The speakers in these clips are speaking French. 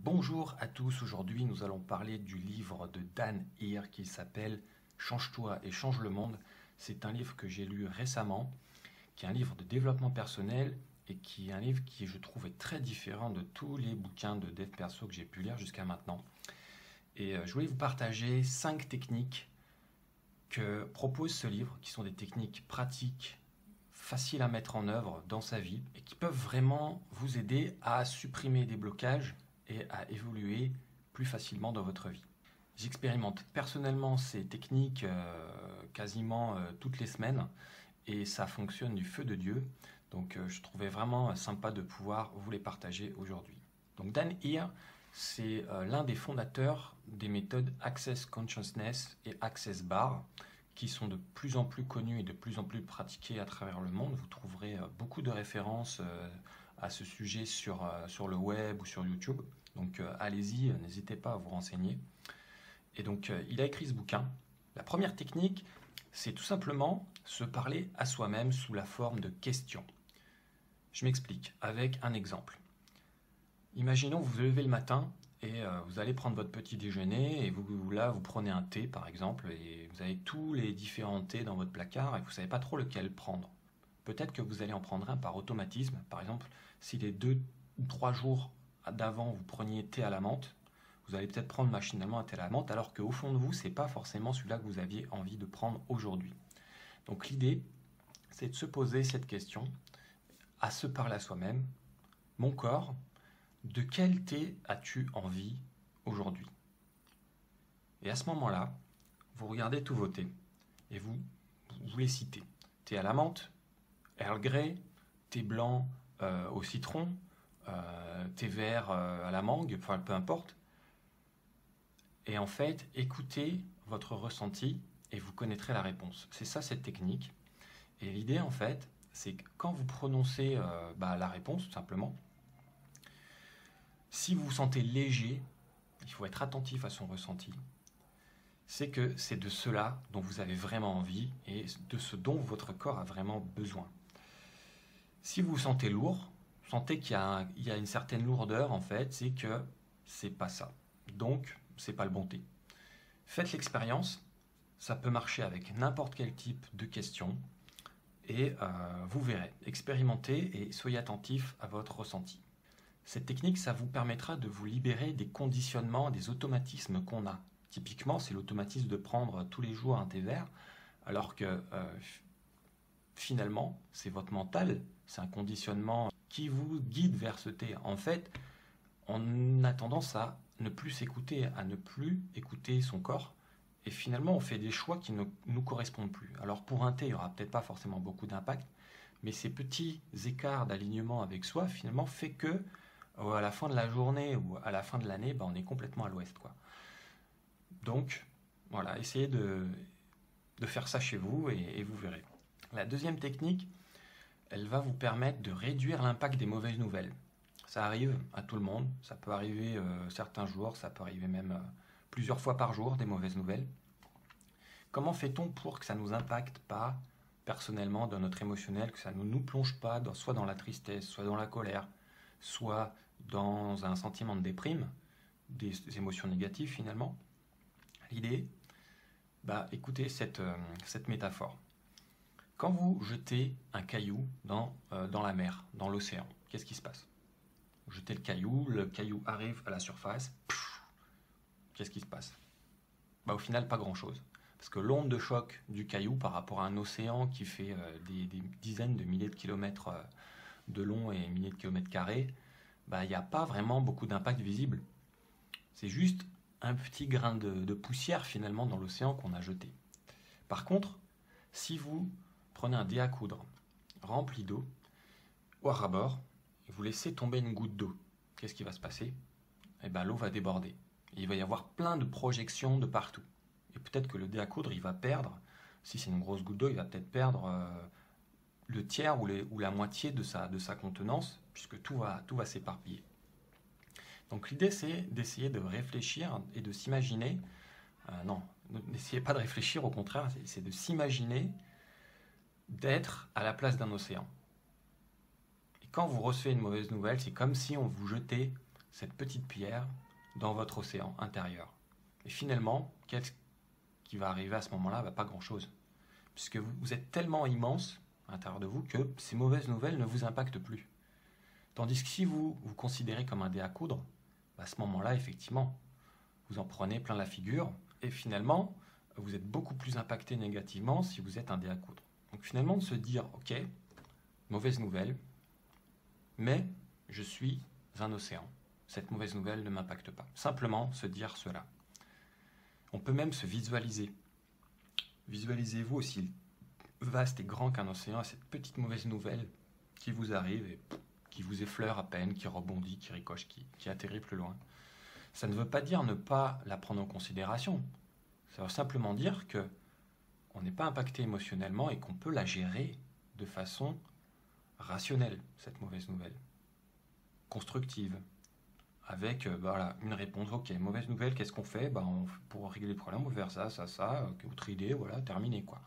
Bonjour à tous, aujourd'hui nous allons parler du livre de Dan Heer qui s'appelle « Change-toi et change le monde ». C'est un livre que j'ai lu récemment, qui est un livre de développement personnel et qui est un livre qui je trouve est très différent de tous les bouquins de dev perso que j'ai pu lire jusqu'à maintenant. Et je voulais vous partager 5 techniques que propose ce livre, qui sont des techniques pratiques, faciles à mettre en œuvre dans sa vie et qui peuvent vraiment vous aider à supprimer des blocages et à évoluer plus facilement dans votre vie. J'expérimente personnellement ces techniques quasiment toutes les semaines et ça fonctionne du feu de Dieu. Donc je trouvais vraiment sympa de pouvoir vous les partager aujourd'hui. Donc Dan Heer, c'est l'un des fondateurs des méthodes Access Consciousness et Access Bar, qui sont de plus en plus connues et de plus en plus pratiquées à travers le monde. Vous trouverez beaucoup de références à ce sujet sur le web ou sur YouTube. Donc allez-y, n'hésitez pas à vous renseigner. Et donc il a écrit ce bouquin. La première technique, c'est tout simplement se parler à soi-même sous la forme de questions. Je m'explique avec un exemple. Imaginons que vous vous levez le matin et vous allez prendre votre petit déjeuner et vous prenez un thé par exemple et vous avez tous les différents thés dans votre placard et vous ne savez pas trop lequel prendre. Peut-être que vous allez en prendre un par automatisme. Par exemple, si les 2 ou 3 jours d'avant vous preniez thé à la menthe, vous allez peut-être prendre machinalement un thé à la menthe alors qu'au fond de vous, ce n'est pas forcément celui-là que vous aviez envie de prendre aujourd'hui. Donc l'idée, c'est de se poser cette question, à se parler à soi-même. Mon corps, de quel thé as-tu envie aujourd'hui? Et à ce moment-là, vous regardez tous vos thés et vous les citez. Thé à la menthe, Earl Grey, thé blanc au citron, thé vert à la mangue, enfin peu importe. Et en fait, écoutez votre ressenti et vous connaîtrez la réponse. C'est ça cette technique. Et l'idée en fait, c'est que quand vous prononcez la réponse tout simplement, si vous vous sentez léger, il faut être attentif à son ressenti. C'est que c'est de cela dont vous avez vraiment envie et de ce dont votre corps a vraiment besoin. Si vous vous sentez lourd, sentez qu'il y a une certaine lourdeur en fait, c'est que c'est pas ça. Donc, c'est pas le bon thé. Faites l'expérience, ça peut marcher avec n'importe quel type de question et vous verrez. Expérimentez et soyez attentif à votre ressenti. Cette technique, ça vous permettra de vous libérer des conditionnements, des automatismes qu'on a. Typiquement, c'est l'automatisme de prendre tous les jours un thé vert, alors que finalement, c'est votre mental, c'est un conditionnement qui vous guide vers ce thé. En fait, on a tendance à ne plus s'écouter, à ne plus écouter son corps, et finalement, on fait des choix qui ne nous correspondent plus. Alors pour un thé, il n'y aura peut-être pas forcément beaucoup d'impact, mais ces petits écarts d'alignement avec soi, finalement, fait que à la fin de la journée ou à la fin de l'année, on est complètement à l'ouest, quoi. Donc, voilà, essayez de faire ça chez vous et vous verrez. La deuxième technique, elle va vous permettre de réduire l'impact des mauvaises nouvelles. Ça arrive à tout le monde, ça peut arriver certains jours, ça peut arriver même plusieurs fois par jour, des mauvaises nouvelles. Comment fait-on pour que ça ne nous impacte pas personnellement dans notre émotionnel, que ça ne nous plonge pas soit dans la tristesse, soit dans la colère, soit dans un sentiment de déprime, des émotions négatives finalement? L'idée, écoutez cette métaphore. Quand vous jetez un caillou dans la mer, dans l'océan, qu'est-ce qui se passe? Vous jetez le caillou arrive à la surface, qu'est-ce qui se passe? Au final, pas grand-chose. Parce que l'onde de choc du caillou par rapport à un océan qui fait des dizaines de milliers de kilomètres de long et milliers de kilomètres carrés, il n'y a pas vraiment beaucoup d'impact visible. C'est juste un petit grain de poussière finalement dans l'océan qu'on a jeté. Par contre, si vous prenez un dé à coudre rempli d'eau, au ras-bord, et vous laissez tomber une goutte d'eau, qu'est-ce qui va se passer? L'eau va déborder. Et il va y avoir plein de projections de partout. Et peut-être que le dé à coudre, il va perdre, si c'est une grosse goutte d'eau, il va peut-être perdre le tiers ou la moitié de sa contenance, puisque tout va s'éparpiller. Donc l'idée, c'est d'essayer de réfléchir et de s'imaginer. Non, n'essayez pas de réfléchir, au contraire, c'est de s'imaginer d'être à la place d'un océan. Et quand vous recevez une mauvaise nouvelle, c'est comme si on vous jetait cette petite pierre dans votre océan intérieur. Et finalement, qu'est-ce qui va arriver à ce moment-là? Pas grand-chose. Puisque vous êtes tellement immense à l'intérieur de vous que ces mauvaises nouvelles ne vous impactent plus. Tandis que si vous vous considérez comme un dé à coudre, à ce moment-là, effectivement, vous en prenez plein la figure et finalement, vous êtes beaucoup plus impacté négativement si vous êtes un dé à coudre. Donc finalement, de se dire, ok, mauvaise nouvelle, mais je suis un océan. Cette mauvaise nouvelle ne m'impacte pas. Simplement se dire cela. On peut même se visualiser. Visualisez-vous aussi vaste et grand qu'un océan, à cette petite mauvaise nouvelle qui vous arrive et qui vous effleure à peine, qui rebondit, qui ricoche, qui atterrit plus loin. Ça ne veut pas dire ne pas la prendre en considération. Ça veut simplement dire que on n'est pas impacté émotionnellement et qu'on peut la gérer de façon rationnelle, cette mauvaise nouvelle. Constructive. Avec voilà, une réponse, ok, mauvaise nouvelle, qu'est-ce qu'on fait? Pour régler le problème, on va faire ça, autre idée, voilà, terminé quoi.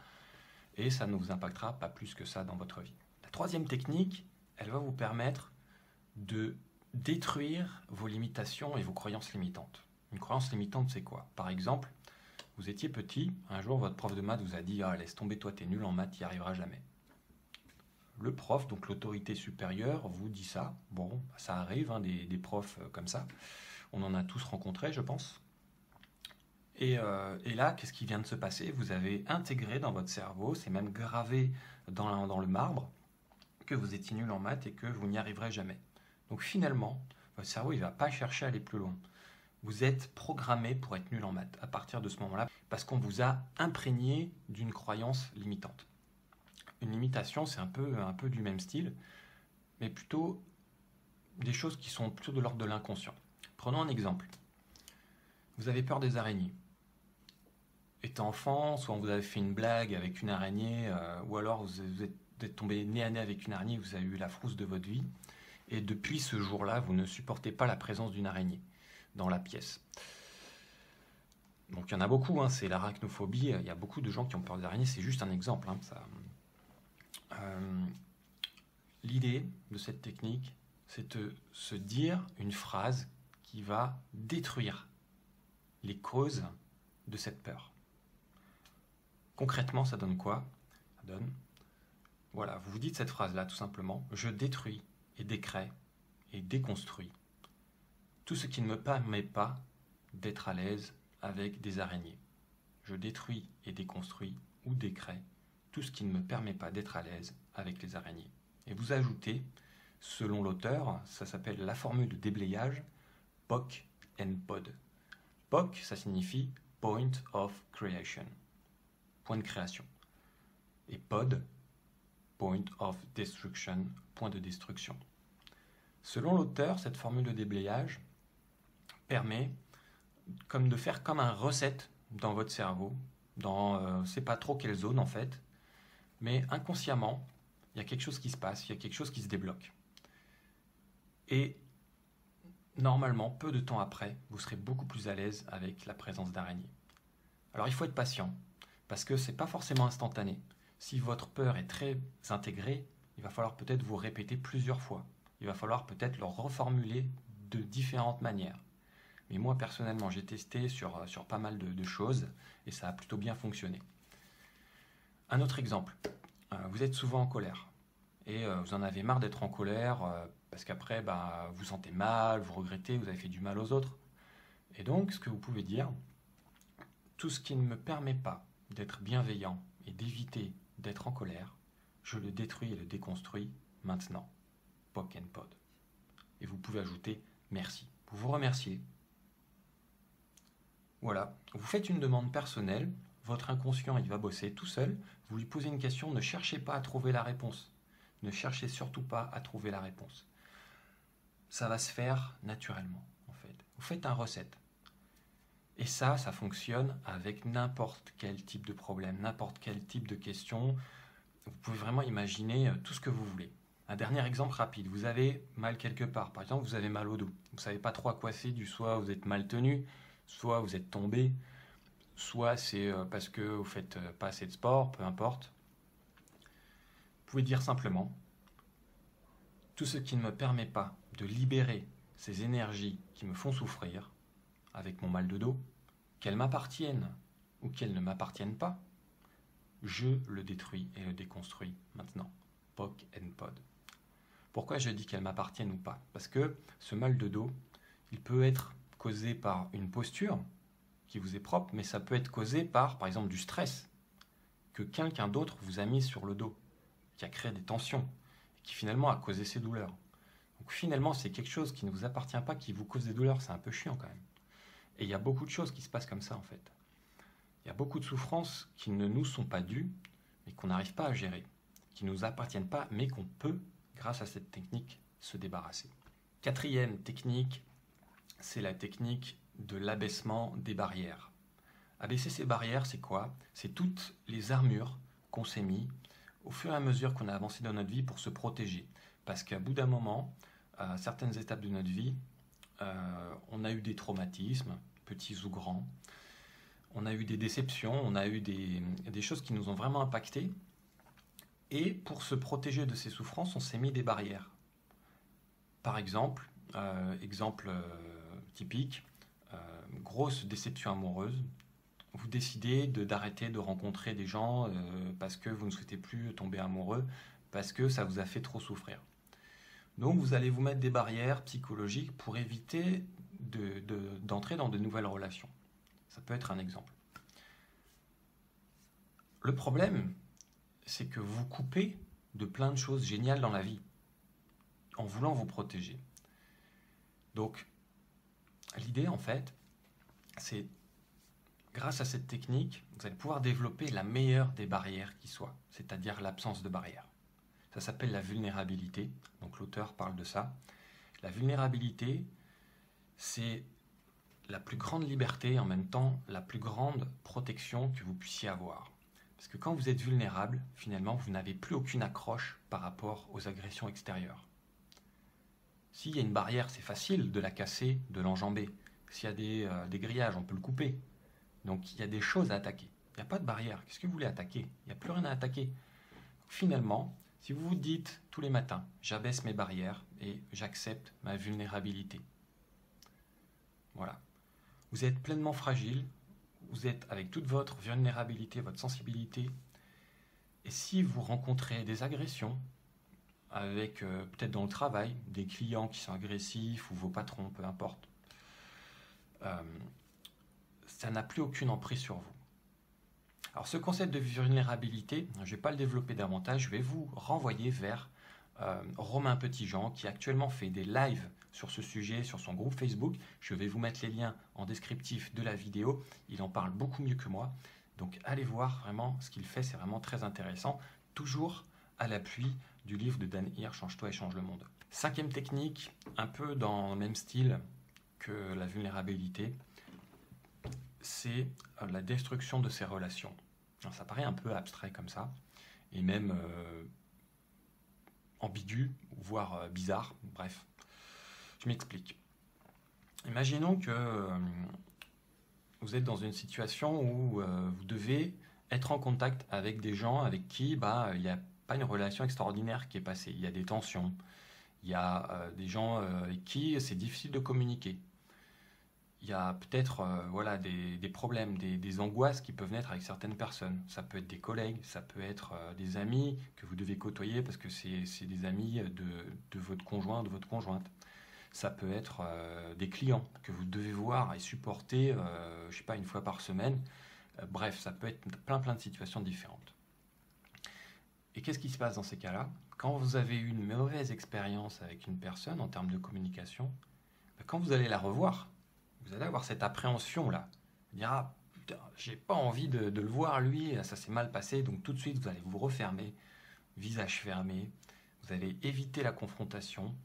Et ça ne vous impactera pas plus que ça dans votre vie. La troisième technique, elle va vous permettre de détruire vos limitations et vos croyances limitantes. Une croyance limitante, c'est quoi? Par exemple, vous étiez petit, un jour votre prof de maths vous a dit « Ah, laisse tomber, toi t'es nul en maths, tu n'y arriveras jamais ». Le prof, donc l'autorité supérieure, vous dit ça. Bon, ça arrive, hein, des profs comme ça. On en a tous rencontré, je pense. Et là, qu'est-ce qui vient de se passer? Vous avez intégré dans votre cerveau, c'est même gravé dans le marbre, que vous étiez nul en maths et que vous n'y arriverez jamais. Donc finalement, votre cerveau, il ne va pas chercher à aller plus loin. Vous êtes programmé pour être nul en maths à partir de ce moment-là, parce qu'on vous a imprégné d'une croyance limitante. Une limitation, c'est un peu du même style, mais plutôt des choses qui sont plutôt de l'ordre de l'inconscient. Prenons un exemple. Vous avez peur des araignées. Étant enfant, soit vous avez fait une blague avec une araignée, ou alors vous êtes tombé nez à nez avec une araignée, vous avez eu la frousse de votre vie, et depuis ce jour-là, vous ne supportez pas la présence d'une araignée dans la pièce. Donc il y en a beaucoup, hein, c'est l'arachnophobie, il y a beaucoup de gens qui ont peur des araignées, c'est juste un exemple. Hein, l'idée de cette technique, c'est de se dire une phrase qui va détruire les causes de cette peur. Concrètement, ça donne quoi? Ça donne, voilà, vous vous dites cette phrase-là tout simplement, je détruis et décrée et déconstruis tout ce qui ne me permet pas d'être à l'aise avec des araignées. Je détruis et déconstruis ou décrée tout ce qui ne me permet pas d'être à l'aise avec les araignées. Et vous ajoutez, selon l'auteur, ça s'appelle la formule de déblayage, POC and POD. POC, ça signifie Point of Creation, point de création. Et POD, Point of Destruction, point de destruction. Selon l'auteur, cette formule de déblayage permet de faire comme un reset dans votre cerveau, dans c'est pas trop quelle zone en fait, mais inconsciemment, il y a quelque chose qui se passe, il y a quelque chose qui se débloque. Et normalement, peu de temps après, vous serez beaucoup plus à l'aise avec la présence d'araignées. Alors il faut être patient, parce que c'est pas forcément instantané. Si votre peur est très intégrée, il va falloir peut-être vous répéter plusieurs fois. Il va falloir peut-être le reformuler de différentes manières. Mais moi, personnellement, j'ai testé sur pas mal de choses et ça a plutôt bien fonctionné. Un autre exemple, vous êtes souvent en colère et vous en avez marre d'être en colère parce qu'après, vous sentez mal, vous regrettez, vous avez fait du mal aux autres. Et donc, ce que vous pouvez dire, tout ce qui ne me permet pas d'être bienveillant et d'éviter d'être en colère, je le détruis et le déconstruis maintenant. POC and POD. Et vous pouvez ajouter merci. Vous vous remerciez. Voilà, vous faites une demande personnelle, votre inconscient il va bosser tout seul, vous lui posez une question, ne cherchez pas à trouver la réponse. Ne cherchez surtout pas à trouver la réponse. Ça va se faire naturellement, en fait. Vous faites un recette. Et ça fonctionne avec n'importe quel type de problème, n'importe quel type de question. Vous pouvez vraiment imaginer tout ce que vous voulez. Un dernier exemple rapide, vous avez mal quelque part, par exemple vous avez mal au dos, vous ne savez pas trop à quoi c'est, soit vous êtes mal tenu, soit vous êtes tombé, soit c'est parce que vous ne faites pas assez de sport, peu importe. Vous pouvez dire simplement, tout ce qui ne me permet pas de libérer ces énergies qui me font souffrir, avec mon mal de dos, qu'elles m'appartiennent ou qu'elles ne m'appartiennent pas, je le détruis et le déconstruis maintenant. POC and POD. Pourquoi je dis qu'elles m'appartiennent ou pas? Parce que ce mal de dos, il peut être causé par une posture qui vous est propre, mais ça peut être causé par exemple, du stress que quelqu'un d'autre vous a mis sur le dos, qui a créé des tensions, qui finalement a causé ces douleurs. Donc finalement, c'est quelque chose qui ne vous appartient pas, qui vous cause des douleurs, c'est un peu chiant quand même. Et il y a beaucoup de choses qui se passent comme ça en fait. Il y a beaucoup de souffrances qui ne nous sont pas dues, mais qu'on n'arrive pas à gérer, qui ne nous appartiennent pas, mais qu'on peut, grâce à cette technique, se débarrasser. Quatrième technique, c'est la technique de l'abaissement des barrières. Abaisser ces barrières, c'est quoi? C'est toutes les armures qu'on s'est mis au fur et à mesure qu'on a avancé dans notre vie pour se protéger. Parce qu'à bout d'un moment, à certaines étapes de notre vie, on a eu des traumatismes, petits ou grands, on a eu des déceptions, on a eu des choses qui nous ont vraiment impactés. Et pour se protéger de ces souffrances, on s'est mis des barrières. Par exemple, typique, grosse déception amoureuse, vous décidez d'arrêter de rencontrer des gens parce que vous ne souhaitez plus tomber amoureux, parce que ça vous a fait trop souffrir. Donc vous allez vous mettre des barrières psychologiques pour éviter d'entrer dans de nouvelles relations. Ça peut être un exemple. Le problème, c'est que vous coupez de plein de choses géniales dans la vie en voulant vous protéger. Donc, l'idée, en fait, c'est, grâce à cette technique, vous allez pouvoir développer la meilleure des barrières qui soit, c'est-à-dire l'absence de barrières. Ça s'appelle la vulnérabilité, donc l'auteur parle de ça. La vulnérabilité, c'est la plus grande liberté et en même temps la plus grande protection que vous puissiez avoir. Parce que quand vous êtes vulnérable, finalement, vous n'avez plus aucune accroche par rapport aux agressions extérieures. S'il y a une barrière, c'est facile de la casser, de l'enjamber. S'il y a des grillages, on peut le couper. Donc il y a des choses à attaquer. Il n'y a pas de barrière. Qu'est-ce que vous voulez attaquer? Il n'y a plus rien à attaquer. Finalement, si vous vous dites tous les matins, j'abaisse mes barrières et j'accepte ma vulnérabilité. Voilà. Vous êtes pleinement fragile, vous êtes avec toute votre vulnérabilité, votre sensibilité. Et si vous rencontrez des agressions, avec peut-être dans le travail, des clients qui sont agressifs ou vos patrons, peu importe, ça n'a plus aucune emprise sur vous. Alors ce concept de vulnérabilité, je ne vais pas le développer davantage, je vais vous renvoyer vers Romain Petitjean qui actuellement fait des lives sur ce sujet, sur son groupe Facebook. Je vais vous mettre les liens en descriptif de la vidéo, il en parle beaucoup mieux que moi. Donc allez voir vraiment ce qu'il fait, c'est vraiment très intéressant, toujours à l'appui du livre de Dan Heer, Change-toi et change le monde. Cinquième technique, un peu dans le même style que la vulnérabilité, c'est la destruction de ses relations. Alors, ça paraît un peu abstrait comme ça, et même ambigu, voire bizarre, bref. Je m'explique. Imaginons que vous êtes dans une situation où vous devez être en contact avec des gens avec qui il n'y a pas une relation extraordinaire qui est passée. Il y a des tensions, il y a des gens avec qui c'est difficile de communiquer. Il y a peut-être des problèmes, des angoisses qui peuvent naître avec certaines personnes. Ça peut être des collègues, ça peut être des amis que vous devez côtoyer parce que c'est des amis de votre conjoint, de votre conjointe. Ça peut être des clients que vous devez voir et supporter, je sais pas, une fois par semaine. Bref, ça peut être plein de situations différentes. Et qu'est-ce qui se passe dans ces cas-là? Quand vous avez eu une mauvaise expérience avec une personne en termes de communication, quand vous allez la revoir, vous allez avoir cette appréhension-là. Vous dire, ah putain, j'ai pas envie de le voir lui, ça s'est mal passé, donc tout de suite vous allez vous refermer, visage fermé, vous allez éviter la confrontation,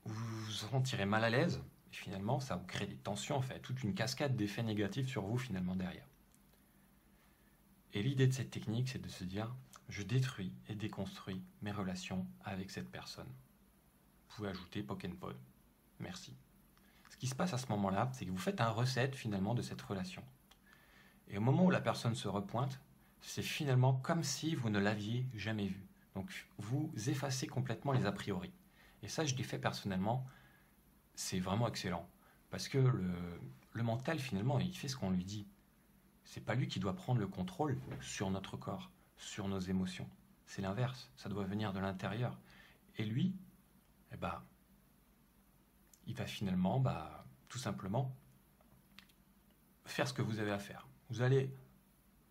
vous vous sentirez mal à l'aise, et finalement ça vous crée des tensions, en fait, toute une cascade d'effets négatifs sur vous finalement derrière. Et l'idée de cette technique, c'est de se dire, je détruis et déconstruis mes relations avec cette personne. Vous pouvez ajouter POC and POD. Merci. Ce qui se passe à ce moment-là, c'est que vous faites un reset finalement de cette relation. Et au moment où la personne se repointe, c'est finalement comme si vous ne l'aviez jamais vue. Donc vous effacez complètement les a priori. Et ça, je l'ai fait personnellement c'est vraiment excellent. Parce que le mental, finalement, il fait ce qu'on lui dit. C'est pas lui qui doit prendre le contrôle sur notre corps, sur nos émotions. C'est l'inverse, ça doit venir de l'intérieur. Et lui, eh ben, il va finalement, tout simplement, faire ce que vous avez à faire. Vous allez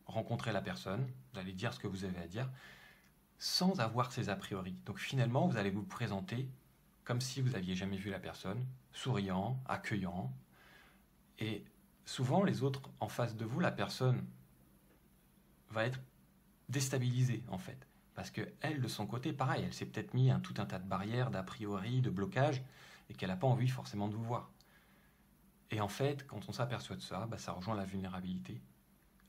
rencontrer la personne, vous allez dire ce que vous avez à dire, sans avoir ces a priori. Donc finalement, vous allez vous présenter comme si vous n'aviez jamais vu la personne, souriant, accueillant. Et souvent, les autres en face de vous, la personne va être déstabilisée en fait. Parce qu'elle, de son côté, pareil, elle s'est peut-être mis tout un tas de barrières, d'a priori, de blocages, et qu'elle n'a pas envie forcément de vous voir. Et en fait, quand on s'aperçoit de ça, ça rejoint la vulnérabilité.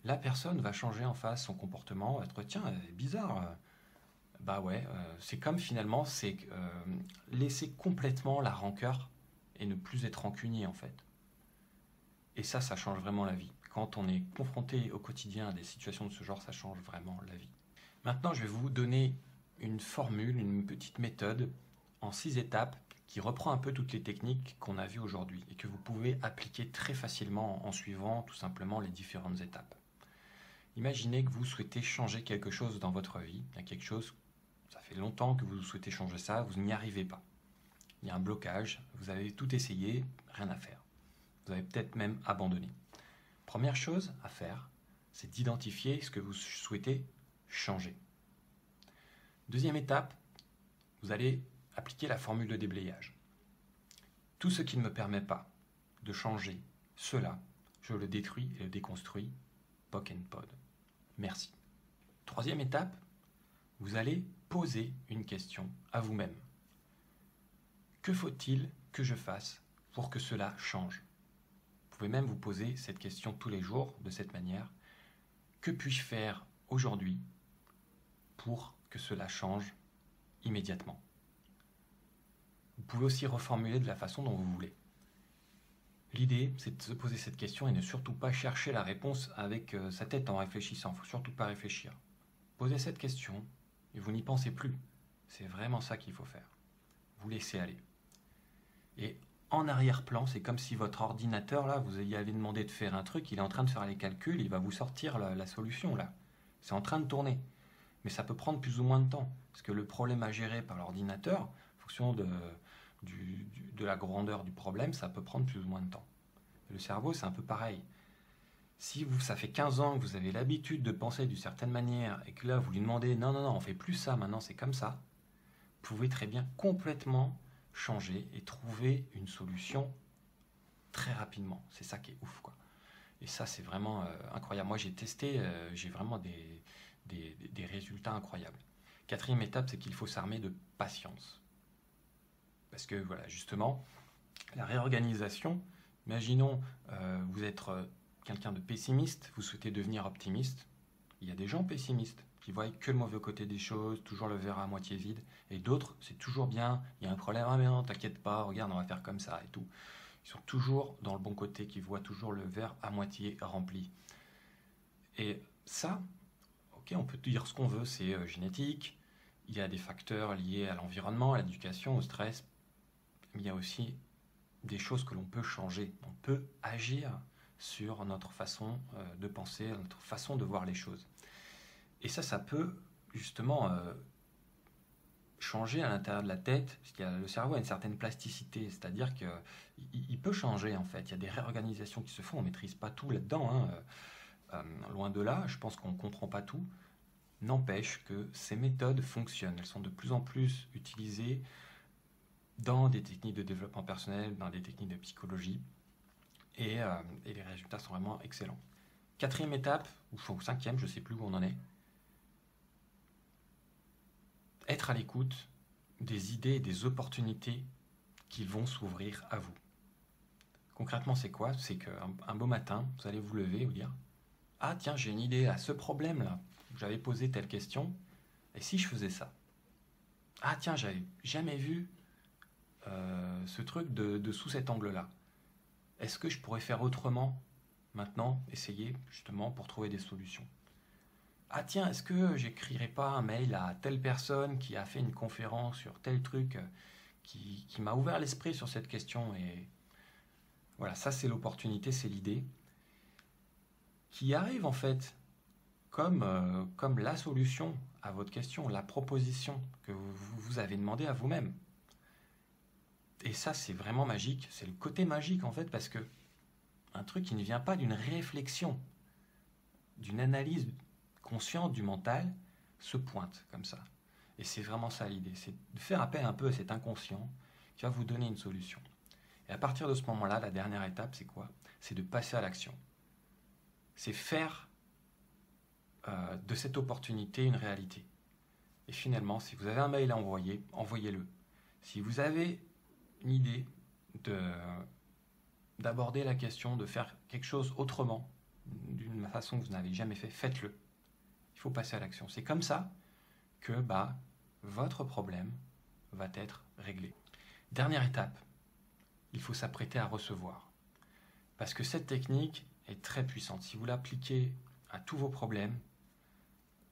La personne va changer en face son comportement, va être tiens, bizarre. Bah ouais, c'est comme finalement, c'est laisser complètement la rancœur et ne plus être rancunier en fait. Et ça change vraiment la vie. Quand on est confronté au quotidien à des situations de ce genre, ça change vraiment la vie. Maintenant, je vais vous donner une formule, une petite méthode en 6 étapes qui reprend un peu toutes les techniques qu'on a vues aujourd'hui et que vous pouvez appliquer très facilement en suivant tout simplement les différentes étapes. Imaginez que vous souhaitez changer quelque chose dans votre vie. Il y a quelque chose, ça fait longtemps que vous souhaitez changer ça, vous n'y arrivez pas. Il y a un blocage, vous avez tout essayé, rien à faire. Vous avez peut-être même abandonné. Première chose à faire, c'est d'identifier ce que vous souhaitez changer. Deuxième étape, vous allez appliquer la formule de déblayage. Tout ce qui ne me permet pas de changer cela, je le détruis et le déconstruis, POC and POD. Merci. Troisième étape, vous allez poser une question à vous-même. Que faut-il que je fasse pour que cela change ? Vous pouvez même vous poser cette question tous les jours de cette manière. Que puis-je faire aujourd'hui pour que cela change immédiatement ? Vous pouvez aussi reformuler de la façon dont vous voulez. L'idée, c'est de se poser cette question et ne surtout pas chercher la réponse avec sa tête en réfléchissant. Il ne faut surtout pas réfléchir. Posez cette question et vous n'y pensez plus. C'est vraiment ça qu'il faut faire. Vous laissez aller. Et en arrière-plan, c'est comme si votre ordinateur, là, vous y avez demandé de faire un truc, il est en train de faire les calculs, il va vous sortir la solution, là. C'est en train de tourner. Mais ça peut prendre plus ou moins de temps. Parce que le problème à gérer par l'ordinateur, en fonction de la grandeur du problème, ça peut prendre plus ou moins de temps. Le cerveau, c'est un peu pareil. Si ça fait 15 ans que vous avez l'habitude de penser d'une certaine manière et que là, vous lui demandez « Non, on fait plus ça, maintenant c'est comme ça », vous pouvez très bien complètement changer et trouver une solution très rapidement. C'est ça qui est ouf, quoi. Et ça, c'est vraiment incroyable. Moi, j'ai testé, j'ai vraiment des résultats incroyables. Quatrième étape, c'est qu'il faut s'armer de patience. Parce que, voilà, justement, la réorganisation, imaginons, vous êtes quelqu'un de pessimiste, vous souhaitez devenir optimiste. Il y a des gens pessimistes qui voient que le mauvais côté des choses, toujours le verre à moitié vide, et d'autres, c'est toujours bien, il y a un problème, ah mais non, t'inquiète pas, regarde, on va faire comme ça et tout. Ils sont toujours dans le bon côté, qui voient toujours le verre à moitié rempli. Et ça, ok, on peut dire ce qu'on veut, c'est génétique, il y a des facteurs liés à l'environnement, à l'éducation, au stress, mais il y a aussi des choses que l'on peut changer. On peut agir sur notre façon de penser, notre façon de voir les choses. Et ça peut justement changer à l'intérieur de la tête, parce que le cerveau a une certaine plasticité, c'est-à-dire qu'il peut changer en fait. Il y a des réorganisations qui se font, on ne maîtrise pas tout là-dedans, loin de là, je pense qu'on ne comprend pas tout. N'empêche que ces méthodes fonctionnent, elles sont de plus en plus utilisées dans des techniques de développement personnel, dans des techniques de psychologie, et les résultats sont vraiment excellents. Quatrième étape, ou cinquième, je ne sais plus où on en est, être à l'écoute des idées et des opportunités qui vont s'ouvrir à vous. Concrètement, c'est quoi ? C'est qu'un beau matin, vous allez vous lever et vous dire « Ah tiens, j'ai une idée à ce problème-là, j'avais posé telle question, et si je faisais ça ? Ah tiens, j'avais jamais vu ce truc de sous cet angle-là. Est-ce que je pourrais faire autrement maintenant, essayer justement pour trouver des solutions ? Ah tiens, est-ce que j'écrirais pas un mail à telle personne qui a fait une conférence sur tel truc qui m'a ouvert l'esprit sur cette question. Et voilà, ça c'est l'opportunité, c'est l'idée qui arrive en fait comme la solution à votre question, la proposition que vous avez demandé à vous-même. Et ça c'est vraiment magique, c'est le côté magique en fait, parce que un truc qui ne vient pas d'une réflexion, d'une analyse consciente du mental, se pointe comme ça. Et c'est vraiment ça l'idée, c'est de faire appel un peu à cet inconscient qui va vous donner une solution. Et à partir de ce moment-là, la dernière étape, c'est quoi? C'est de passer à l'action. C'est faire de cette opportunité une réalité. Et finalement, si vous avez un mail à envoyer, envoyez-le. Si vous avez une idée d'aborder la question, de faire quelque chose autrement, d'une façon que vous n'avez jamais fait, faites-le. Il faut passer à l'action. C'est comme ça que votre problème va être réglé. Dernière étape, il faut s'apprêter à recevoir. Parce que cette technique est très puissante. Si vous l'appliquez à tous vos problèmes,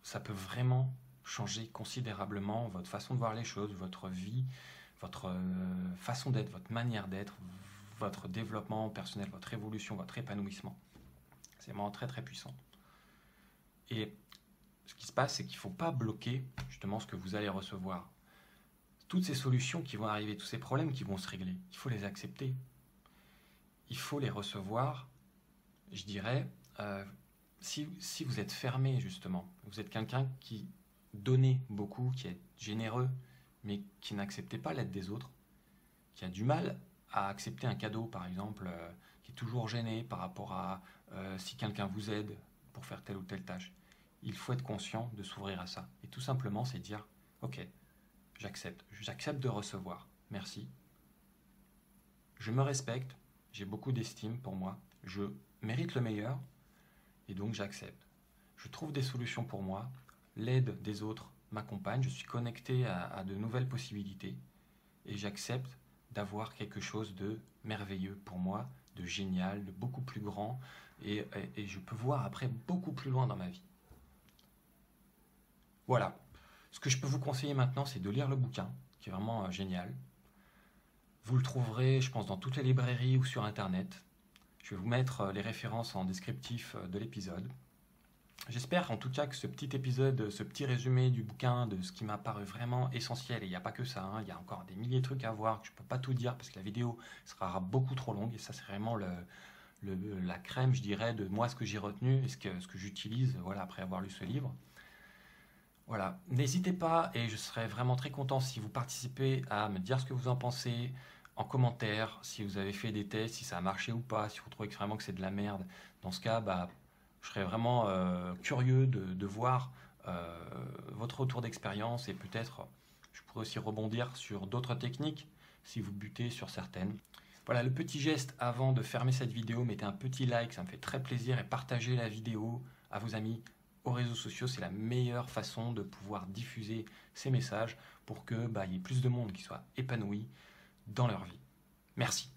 ça peut vraiment changer considérablement votre façon de voir les choses, votre vie, votre façon d'être, votre manière d'être, votre développement personnel, votre évolution, votre épanouissement. C'est vraiment très très puissant. Et ce qui se passe, c'est qu'il ne faut pas bloquer justement ce que vous allez recevoir. Toutes ces solutions qui vont arriver, tous ces problèmes qui vont se régler, il faut les accepter. Il faut les recevoir, je dirais, si vous êtes fermé justement, vous êtes quelqu'un qui donnait beaucoup, qui est généreux, mais qui n'acceptait pas l'aide des autres, qui a du mal à accepter un cadeau par exemple, qui est toujours gêné par rapport à si quelqu'un vous aide pour faire telle ou telle tâche. Il faut être conscient de s'ouvrir à ça. Et tout simplement, c'est dire, ok, j'accepte de recevoir, merci. Je me respecte, j'ai beaucoup d'estime pour moi, je mérite le meilleur, et donc j'accepte. Je trouve des solutions pour moi, l'aide des autres m'accompagne, je suis connecté à de nouvelles possibilités, et j'accepte d'avoir quelque chose de merveilleux pour moi, de génial, de beaucoup plus grand, et je peux voir après beaucoup plus loin dans ma vie. Voilà. Ce que je peux vous conseiller maintenant, c'est de lire le bouquin, qui est vraiment génial. Vous le trouverez, je pense, dans toutes les librairies ou sur Internet. Je vais vous mettre les références en descriptif de l'épisode. J'espère en tout cas que ce petit épisode, ce petit résumé du bouquin, de ce qui m'a paru vraiment essentiel, et il n'y a pas que ça, il y a encore des milliers de trucs à voir que je ne peux pas tout dire parce que la vidéo sera beaucoup trop longue, et ça c'est vraiment la crème, je dirais, de moi, ce que j'ai retenu et ce que j'utilise après avoir lu ce livre. Voilà, n'hésitez pas, et je serais vraiment très content si vous participez à me dire ce que vous en pensez en commentaire, si vous avez fait des tests, si ça a marché ou pas, si vous trouvez vraiment que c'est de la merde. Dans ce cas, je serais vraiment curieux de voir votre retour d'expérience, et peut-être je pourrais aussi rebondir sur d'autres techniques si vous butez sur certaines. Voilà, le petit geste avant de fermer cette vidéo, mettez un petit like, ça me fait très plaisir, et partagez la vidéo à vos amis. Aux réseaux sociaux, c'est la meilleure façon de pouvoir diffuser ces messages pour que y ait plus de monde qui soit épanoui dans leur vie. Merci.